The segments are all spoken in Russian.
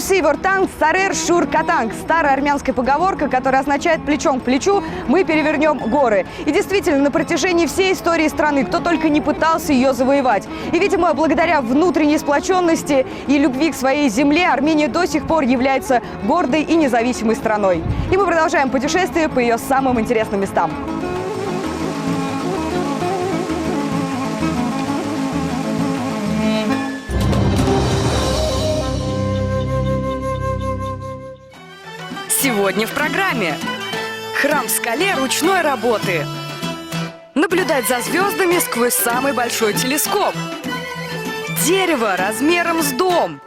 Сивортанг, Сарер Шур Катанг. Старая армянская поговорка, которая означает «плечом к плечу мы перевернем горы». И действительно, на протяжении всей истории страны кто только не пытался ее завоевать. И, видимо, благодаря внутренней сплоченности и любви к своей земле Армения до сих пор является гордой и независимой страной. И мы продолжаем путешествие по ее самым интересным местам. Сегодня в программе храм в скале ручной работы, наблюдать за звездами сквозь самый большой телескоп, дерево размером с дом,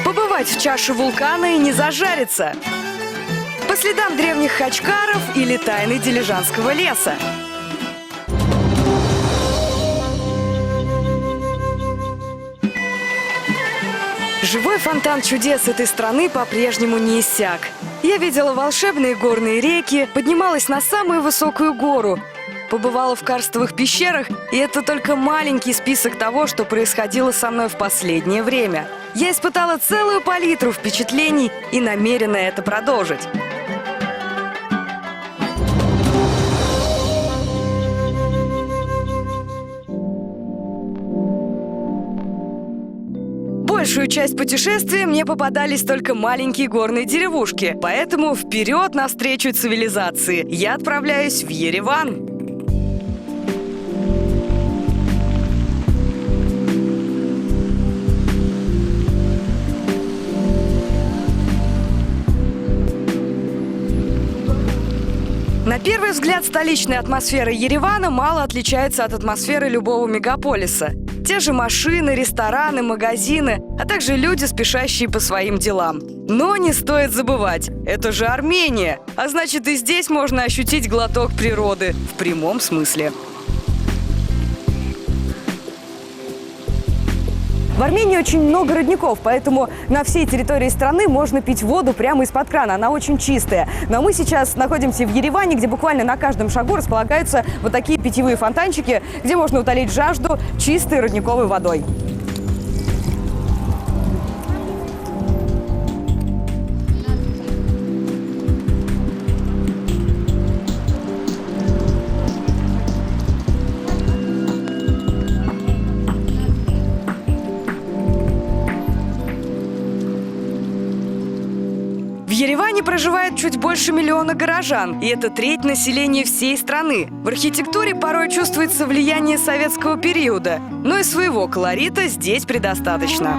побывать в чаше вулкана и не зажариться, по следам древних хачкаров или тайны Дилижанского леса. Живой фонтан чудес этой страны по-прежнему не иссяк. Я видела волшебные горные реки, поднималась на самую высокую гору, побывала в карстовых пещерах, и это только маленький список того, что происходило со мной в последнее время. Я испытала целую палитру впечатлений и намерена это продолжить. Большую часть путешествия мне попадались только маленькие горные деревушки, поэтому вперед навстречу цивилизации я отправляюсь в Ереван. На первый взгляд, столичная атмосфера Еревана мало отличается от атмосферы любого мегаполиса. Те же машины, рестораны, магазины, а также люди, спешащие по своим делам. Но не стоит забывать, это же Армения, а значит и здесь можно ощутить глоток природы в прямом смысле. В Армении очень много родников, поэтому на всей территории страны можно пить воду прямо из-под крана. Она очень чистая. Но мы сейчас находимся в Ереване, где буквально на каждом шагу располагаются вот такие питьевые фонтанчики, где можно утолить жажду чистой родниковой водой. В Ереване проживает чуть больше миллиона горожан, и это треть населения всей страны. В архитектуре порой чувствуется влияние советского периода, но и своего колорита здесь предостаточно.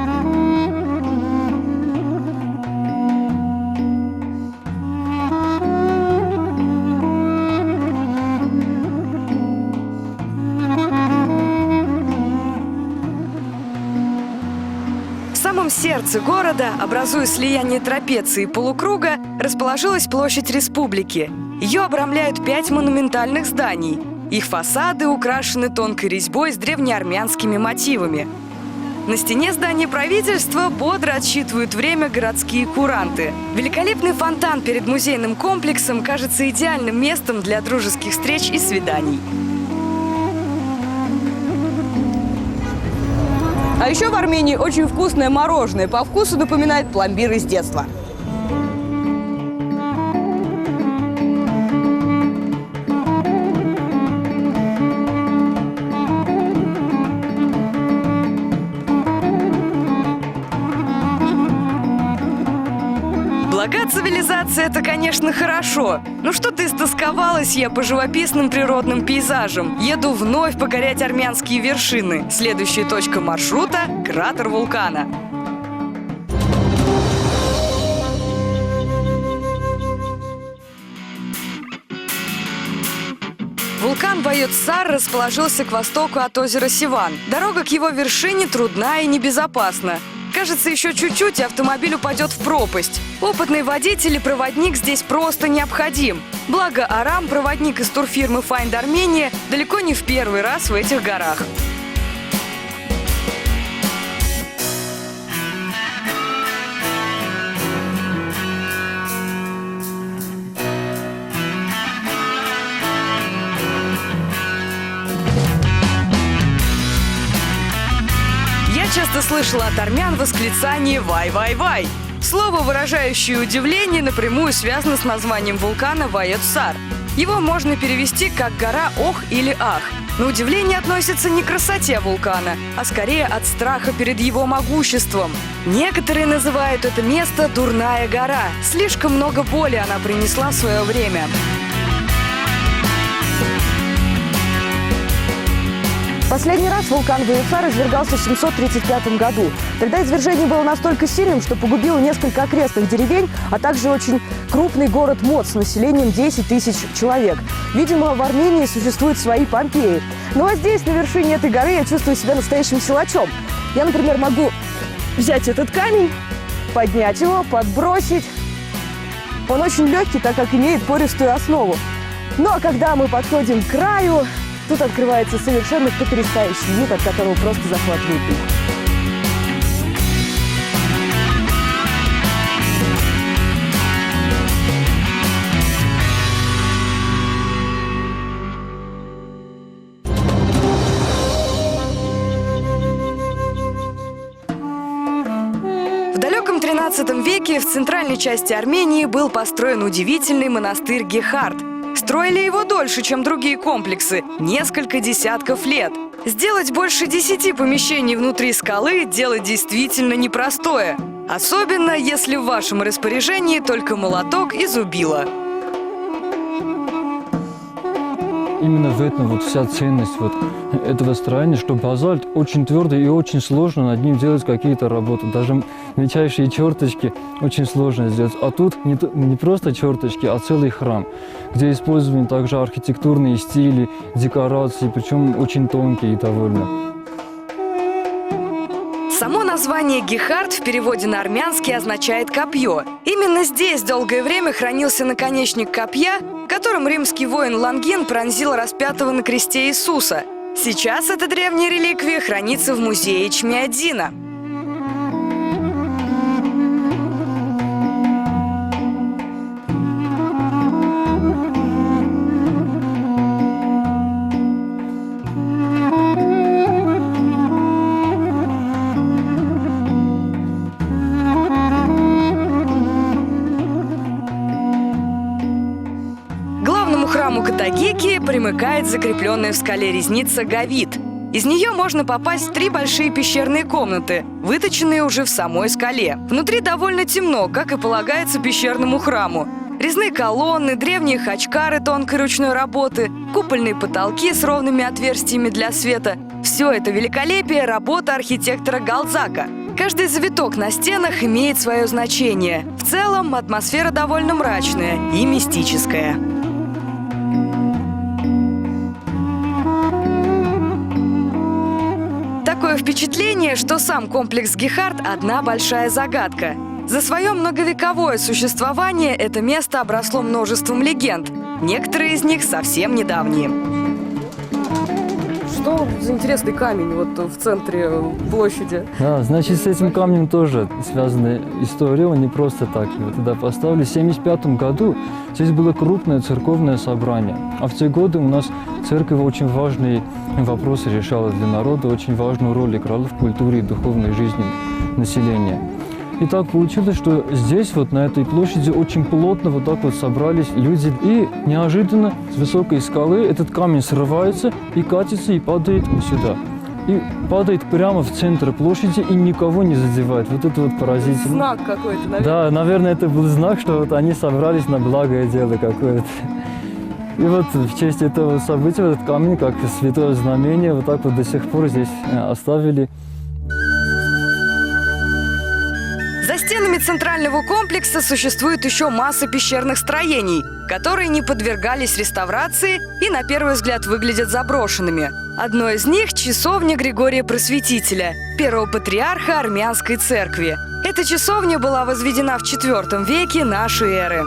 В самом сердце города, образуя слияние трапеции и полукруга, расположилась площадь Республики. Ее обрамляют 5 монументальных зданий. Их фасады украшены тонкой резьбой с древнеармянскими мотивами. На стене здания правительства бодро отсчитывают время городские куранты. Великолепный фонтан перед музейным комплексом кажется идеальным местом для дружеских встреч и свиданий. А еще в Армении очень вкусное мороженое. По вкусу напоминает пломбир из детства. Блага цивилизации — это, конечно, хорошо. Но что-то истосковалась я по живописным природным пейзажам. Еду вновь покорять армянские вершины. Следующая точка маршрута — кратер вулкана. Вулкан Байот-Сар расположился к востоку от озера Сиван. Дорога к его вершине трудна и небезопасна. Кажется, еще чуть-чуть, и автомобиль упадет в пропасть. Опытный водитель и проводник здесь просто необходим. Благо, Арам, проводник из турфирмы Find Armenia, далеко не в первый раз в этих горах. часто часто слышала от армян восклицание «Вай-вай-вай». Слово, выражающее удивление, напрямую связано с названием вулкана Вайот-Сар. Его можно перевести как «гора ох» или «ах». Но удивление относится не к красоте вулкана, а скорее от страха перед его могуществом. Некоторые называют это место «Дурная гора». Слишком много боли она принесла в свое время. Последний раз вулкан Вайот-Сар извергался в 735 году. Тогда извержение было настолько сильным, что погубило несколько окрестных деревень, а также очень крупный город Мот с населением 10 тысяч человек. Видимо, в Армении существуют свои Помпеи. Ну а здесь, на вершине этой горы, я чувствую себя настоящим силачом. Я, например, могу взять этот камень, поднять его, подбросить. Он очень легкий, так как имеет пористую основу. Ну а когда мы подходим к краю, тут открывается совершенно потрясающий вид, от которого просто захватывает дух. В далеком XIII веке в центральной части Армении был построен удивительный монастырь Гехард. Строили его дольше, чем другие комплексы – несколько десятков лет. Сделать больше 10 помещений внутри скалы – дело действительно непростое. Особенно, если в вашем распоряжении только молоток и зубило. Именно в этом вот вся ценность вот этого строения, что базальт очень твердый и очень сложно над ним делать какие-то работы. Даже мельчайшие черточки очень сложно сделать. А тут не просто черточки, а целый храм, где использованы также архитектурные стили, декорации, причем очень тонкие и довольно. Само название Гехард в переводе на армянский означает «копье». Именно здесь долгое время хранился наконечник копья, которым римский воин Лангин пронзил распятого на кресте Иисуса. Сейчас эта древняя реликвия хранится в музее Чмиадзина. К храму Катагики примыкает закрепленная в скале резница Гавит. Из нее можно попасть в 3 большие пещерные комнаты, выточенные уже в самой скале. Внутри довольно темно, как и полагается пещерному храму. Резные колонны, древние хачкары тонкой ручной работы, купольные потолки с ровными отверстиями для света – все это великолепие – работа архитектора Галзака. Каждый завиток на стенах имеет свое значение. В целом атмосфера довольно мрачная и мистическая. Такое впечатление, что сам комплекс Гехард – одна большая загадка. За свое многовековое существование это место обросло множеством легенд. Некоторые из них совсем недавние. Что за интересный камень вот в центре площади? Да, значит, с этим камнем тоже связана история. Он не просто так его туда поставили. В 1975 году здесь было крупное церковное собрание. А в те годы у нас церковь очень важные вопросы решала для народа, очень важную роль играла в культуре и духовной жизни населения. И так получилось, что здесь, вот на этой площади, очень плотно вот так вот собрались люди. И неожиданно с высокой скалы этот камень срывается и катится, и падает сюда. И падает прямо в центр площади и никого не задевает. Вот это вот поразительно. Знак какой-то, наверное. Да, наверное, это был знак, что вот они собрались на благое дело какое-то. И вот в честь этого события этот камень, как святое знамение, вот так вот до сих пор здесь оставили. За стенами центрального комплекса существует еще масса пещерных строений, которые не подвергались реставрации и на первый взгляд выглядят заброшенными. Одно из них – часовня Григория Просветителя, первого патриарха армянской церкви. Эта часовня была возведена в IV веке нашей эры.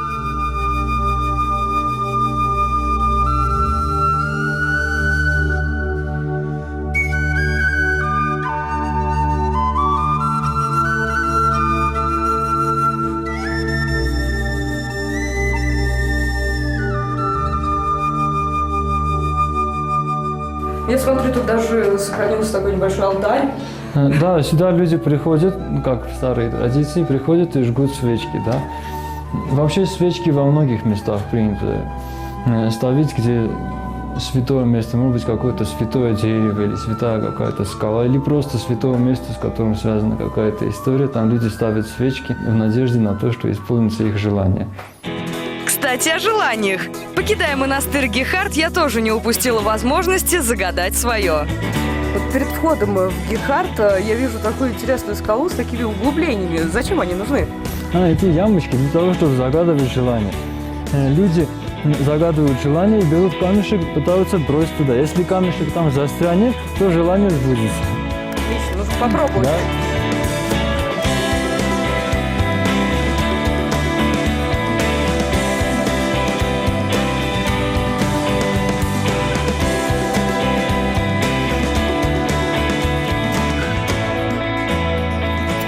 Я смотрю, тут даже сохранился такой небольшой алтарь. Да, сюда люди приходят, ну, как в старые традиции, приходят и жгут свечки, да. Вообще свечки во многих местах принято ставить, где святое место, может быть, какое-то святое дерево или святая какая-то скала, или просто святое место, с которым связана какая-то история. Там люди ставят свечки в надежде на то, что исполнится их желание. Кстати, о желаниях. Покидая монастырь Гехард, я тоже не упустила возможности загадать свое. Вот перед входом в Гехард я вижу такую интересную скалу с такими углублениями. Зачем они нужны? Эти ямочки для того, чтобы загадывать желание. Люди загадывают желание и берут камешек, пытаются бросить туда. Если камешек там застрянет, то желание сбудется. Отлично, нужно попробовать. Да.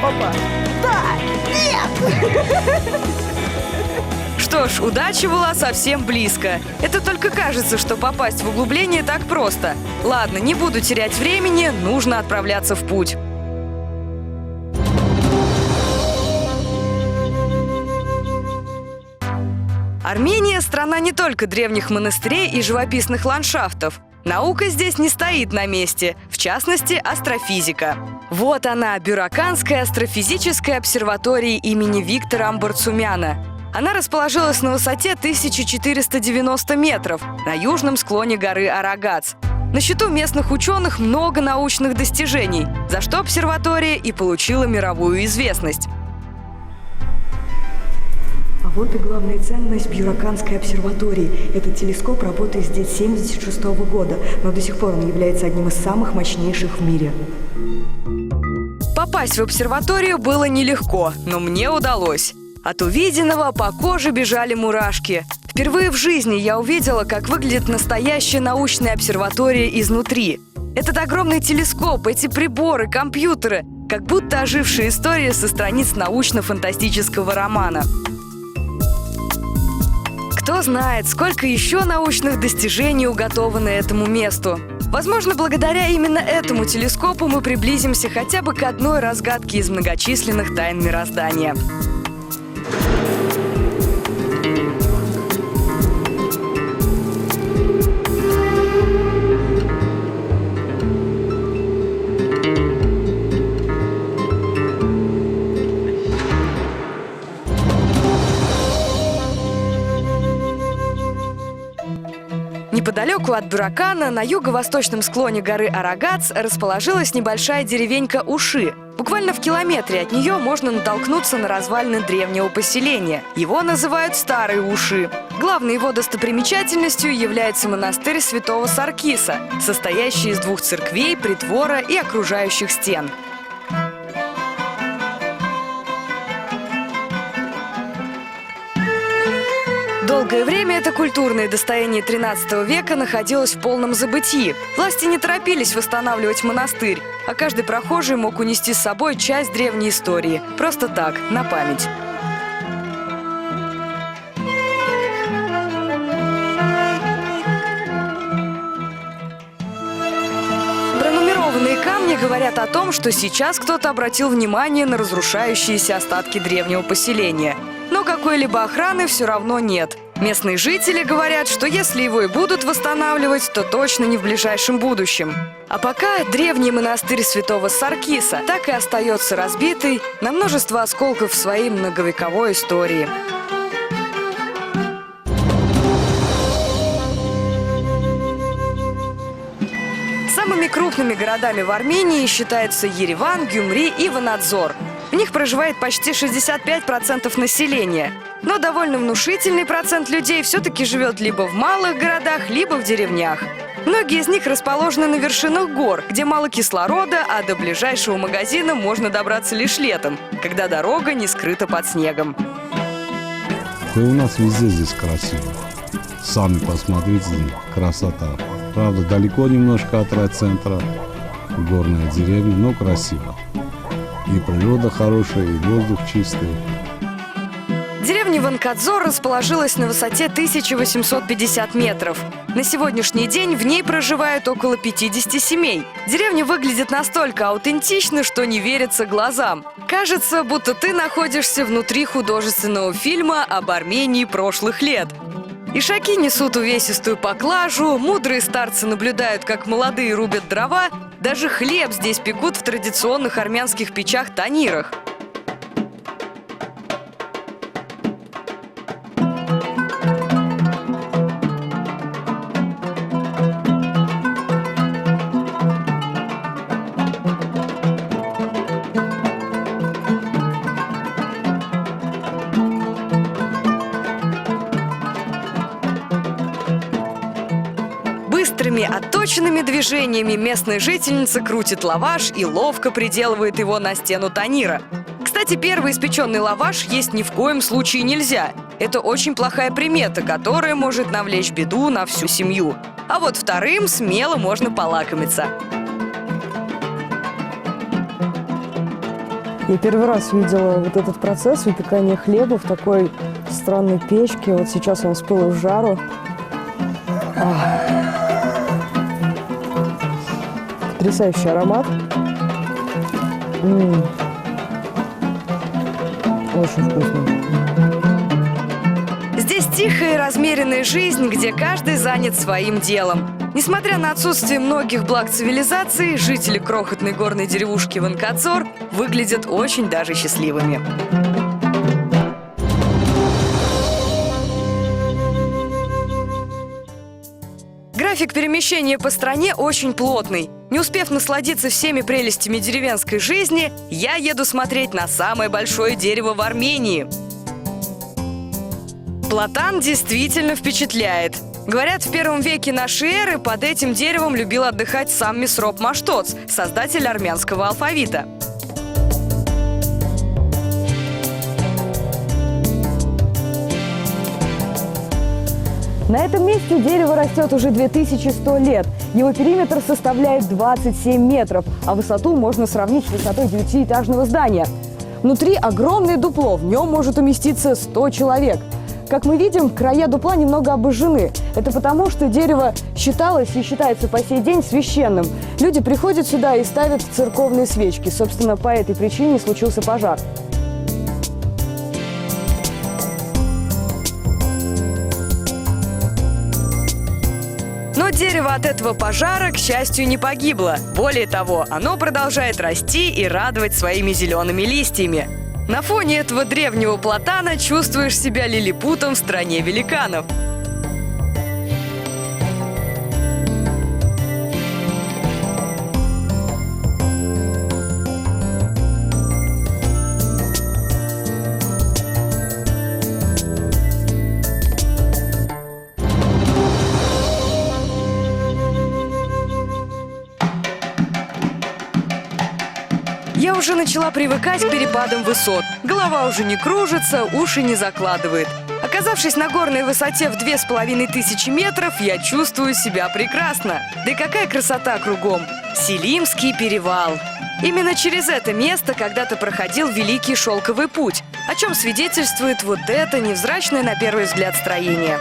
Опа. Да! Нет! Что ж, удача была совсем близко. Это только кажется, что попасть в углубление так просто. Ладно, не буду терять времени, нужно отправляться в путь. Армения – страна не только древних монастырей и живописных ландшафтов. Наука здесь не стоит на месте, в частности, астрофизика. Вот она, Бюраканская астрофизическая обсерватория имени Виктора Амбарцумяна. Она расположилась на высоте 1490 метров на южном склоне горы Арагац. На счету местных ученых много научных достижений, за что обсерватория и получила мировую известность. А вот и главная ценность Бюраканской обсерватории. Этот телескоп работает здесь с 1976 года, но до сих пор он является одним из самых мощнейших в мире. Попасть в обсерваторию было нелегко, но мне удалось. От увиденного по коже бежали мурашки. Впервые в жизни я увидела, как выглядит настоящая научная обсерватория изнутри. Этот огромный телескоп, эти приборы, компьютеры, как будто ожившая история со страниц научно-фантастического романа. Кто знает, сколько еще научных достижений уготовано этому месту. Возможно, благодаря именно этому телескопу мы приблизимся хотя бы к одной разгадке из многочисленных тайн мироздания. Неподалеку от Бюракана, на юго-восточном склоне горы Арагац, расположилась небольшая деревенька Уши. Буквально в километре от нее можно натолкнуться на развалины древнего поселения. Его называют Старые Уши. Главной его достопримечательностью является монастырь святого Саркиса, состоящий из двух церквей, притвора и окружающих стен. Долгое время это культурное достояние XIII века находилось в полном забытии. Власти не торопились восстанавливать монастырь, а каждый прохожий мог унести с собой часть древней истории. Просто так, на память. Пронумерованные камни говорят о том, что сейчас кто-то обратил внимание на разрушающиеся остатки древнего поселения. Но какой-либо охраны все равно нет. Местные жители говорят, что если его и будут восстанавливать, то точно не в ближайшем будущем. А пока древний монастырь святого Саркиса так и остается разбитый на множество осколков своей многовековой истории. Самыми крупными городами в Армении считаются Ереван, Гюмри и Ванадзор. В них проживает почти 65% населения. Но довольно внушительный процент людей все-таки живет либо в малых городах, либо в деревнях. Многие из них расположены на вершинах гор, где мало кислорода, а до ближайшего магазина можно добраться лишь летом, когда дорога не скрыта под снегом. Да у нас везде здесь красиво. Сами посмотрите, красота. Правда, далеко немножко от райцентра, горная деревня, но красиво. И природа хорошая, и воздух чистый. Деревня Деревня Ванкадзор расположилась на высоте 1850 метров. На сегодняшний день в ней проживают около 50 семей. Деревня выглядит настолько аутентично, что не верится глазам. Кажется, будто ты находишься внутри художественного фильма об Армении прошлых лет. Ишаки несут увесистую поклажу, мудрые старцы наблюдают, как молодые рубят дрова, даже хлеб здесь пекут в традиционных армянских печах-танирах. Быстрыми, отточенными движениями местная жительница крутит лаваш и ловко приделывает его на стену танира. Кстати, первый испеченный лаваш есть ни в коем случае нельзя. Это очень плохая примета, которая может навлечь беду на всю семью. А вот вторым смело можно полакомиться. Я первый раз видела вот этот процесс выпекания хлеба в такой странной печке. Вот сейчас он вспыл в жару. Потрясающий аромат. Очень вкусно. Здесь тихая и размеренная жизнь, где каждый занят своим делом. Несмотря на отсутствие многих благ цивилизации, жители крохотной горной деревушки Ванкадзор выглядят очень даже счастливыми. График перемещения по стране очень плотный. Не успев насладиться всеми прелестями деревенской жизни, я еду смотреть на самое большое дерево в Армении. Платан действительно впечатляет. Говорят, в первом веке нашей эры под этим деревом любил отдыхать сам Месроп Маштоц, создатель армянского алфавита. На этом месте дерево растет уже 2100 лет. Его периметр составляет 27 метров, а высоту можно сравнить с высотой 9-этажного здания. Внутри огромное дупло, в нем может уместиться 100 человек. Как мы видим, края дупла немного обожжены. Это потому, что дерево считалось и считается по сей день священным. Люди приходят сюда и ставят церковные свечки. Собственно, по этой причине случился пожар. Но дерево от этого пожара, к счастью, не погибло. Более того, оно продолжает расти и радовать своими зелеными листьями. На фоне этого древнего платана чувствуешь себя лилипутом в стране великанов. Я уже начала привыкать к перепадам высот. Голова уже не кружится, уши не закладывает. Оказавшись на горной высоте в 2500 метров, я чувствую себя прекрасно. Да и какая красота кругом! Селимский перевал. Именно через это место когда-то проходил Великий Шелковый путь, о чем свидетельствует вот это невзрачное на первый взгляд строение.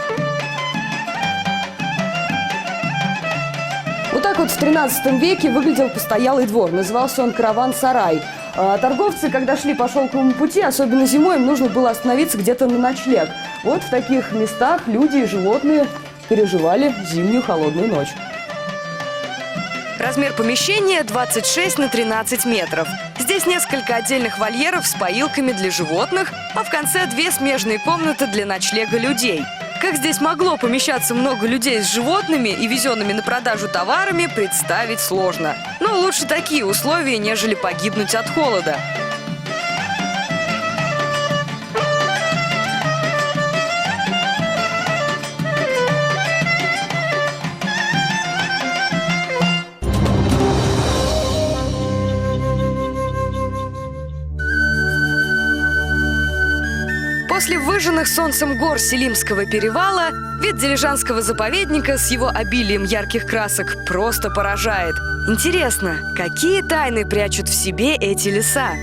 Вот так вот в 13 веке выглядел постоялый двор. Назывался он караван-сарай. Торговцы, когда шли по шелковому пути, особенно зимой, им нужно было остановиться где-то на ночлег. Вот в таких местах люди и животные переживали зимнюю холодную ночь. Размер помещения 26 на 13 метров. Здесь несколько отдельных вольеров с поилками для животных, а в конце 2 смежные комнаты для ночлега людей. Как здесь могло помещаться много людей с животными и везенными на продажу товарами, представить сложно. Но лучше такие условия, нежели погибнуть от холода. После выжженных солнцем гор Селимского перевала вид Дилижанского заповедника с его обилием ярких красок просто поражает. Интересно, какие тайны прячут в себе эти леса?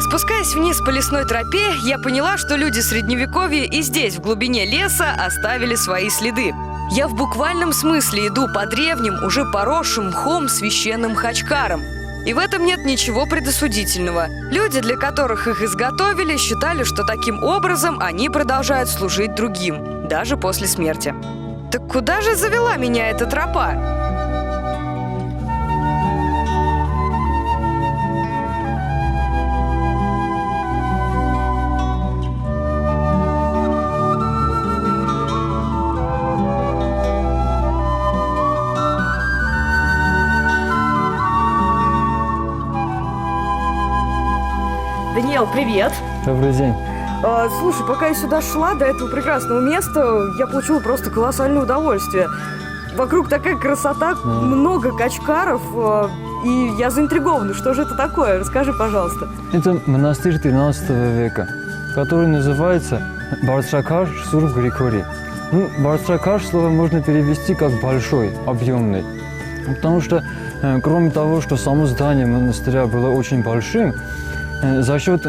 Спускаясь вниз по лесной тропе, я поняла, что люди Средневековья и здесь, в глубине леса, оставили свои следы. Я в буквальном смысле иду по древним, уже поросшим мхом священным хачкарам. И в этом нет ничего предосудительного. Люди, для которых их изготовили, считали, что таким образом они продолжают служить другим, даже после смерти. Так куда же завела меня эта тропа? Даниэл, привет! Добрый день. Слушай, пока я сюда шла до этого прекрасного места, я получила просто колоссальное удовольствие. Вокруг такая красота, много качкаров, и я заинтригована. Что же это такое? Расскажи, пожалуйста. Это монастырь 13 века, который называется Бардшакаш Сурб Григорий. Бардшакаш слово можно перевести как «большой», «объемный». Потому что, кроме того, что само здание монастыря было очень большим, за счет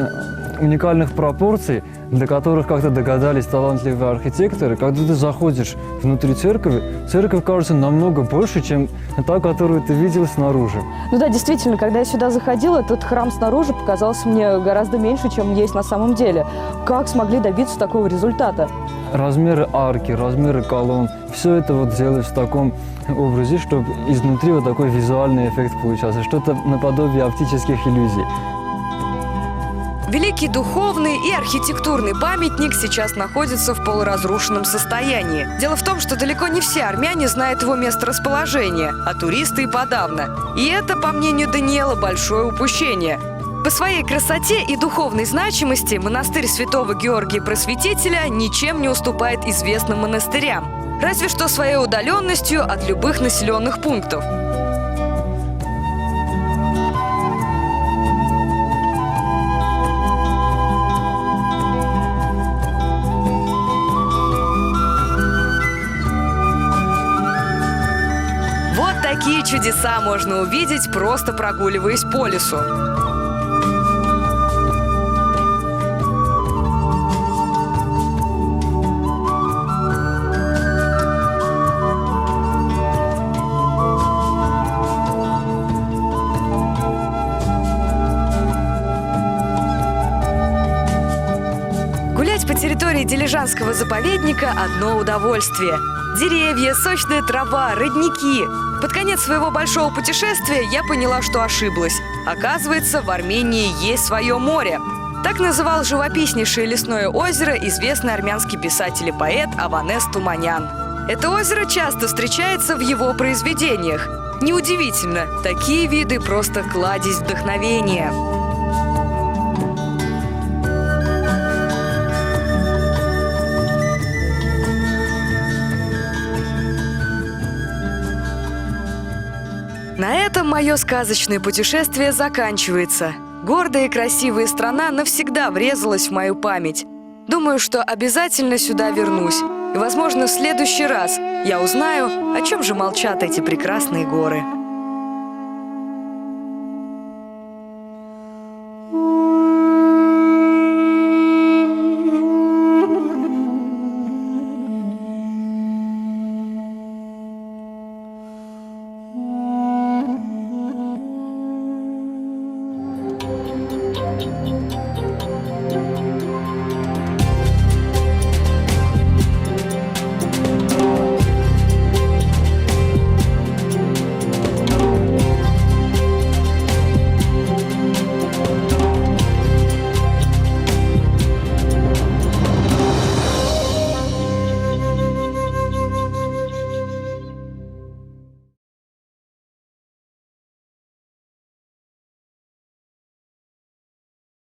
уникальных пропорций, для которых как-то догадались талантливые архитекторы, когда ты заходишь внутри церкви, церковь кажется намного больше, чем та, которую ты видел снаружи. Ну да, действительно, когда я сюда заходила, этот храм снаружи показался мне гораздо меньше, чем есть на самом деле. Как смогли добиться такого результата? Размеры арки, размеры колонн, все это вот делалось в таком образе, чтобы изнутри вот такой визуальный эффект получался, что-то наподобие оптических иллюзий. Великий духовный и архитектурный памятник сейчас находится в полуразрушенном состоянии. Дело в том, что далеко не все армяне знают его месторасположение, а туристы и подавно. И это, по мнению Даниэла, большое упущение. По своей красоте и духовной значимости монастырь Святого Георгия Просветителя ничем не уступает известным монастырям, разве что своей удаленностью от любых населенных пунктов. Вот такие чудеса можно увидеть, просто прогуливаясь по лесу. Гулять по территории Дилижанского заповедника – одно удовольствие. Деревья, сочная трава, родники. Под конец своего большого путешествия я поняла, что ошиблась. Оказывается, в Армении есть свое море. Так называл живописнейшее лесное озеро известный армянский писатель и поэт Аванес Туманян. Это озеро часто встречается в его произведениях. Неудивительно, такие виды просто кладезь вдохновения. На этом мое сказочное путешествие заканчивается. Гордая и красивая страна навсегда врезалась в мою память. Думаю, что обязательно сюда вернусь. И, возможно, в следующий раз я узнаю, о чем же молчат эти прекрасные горы.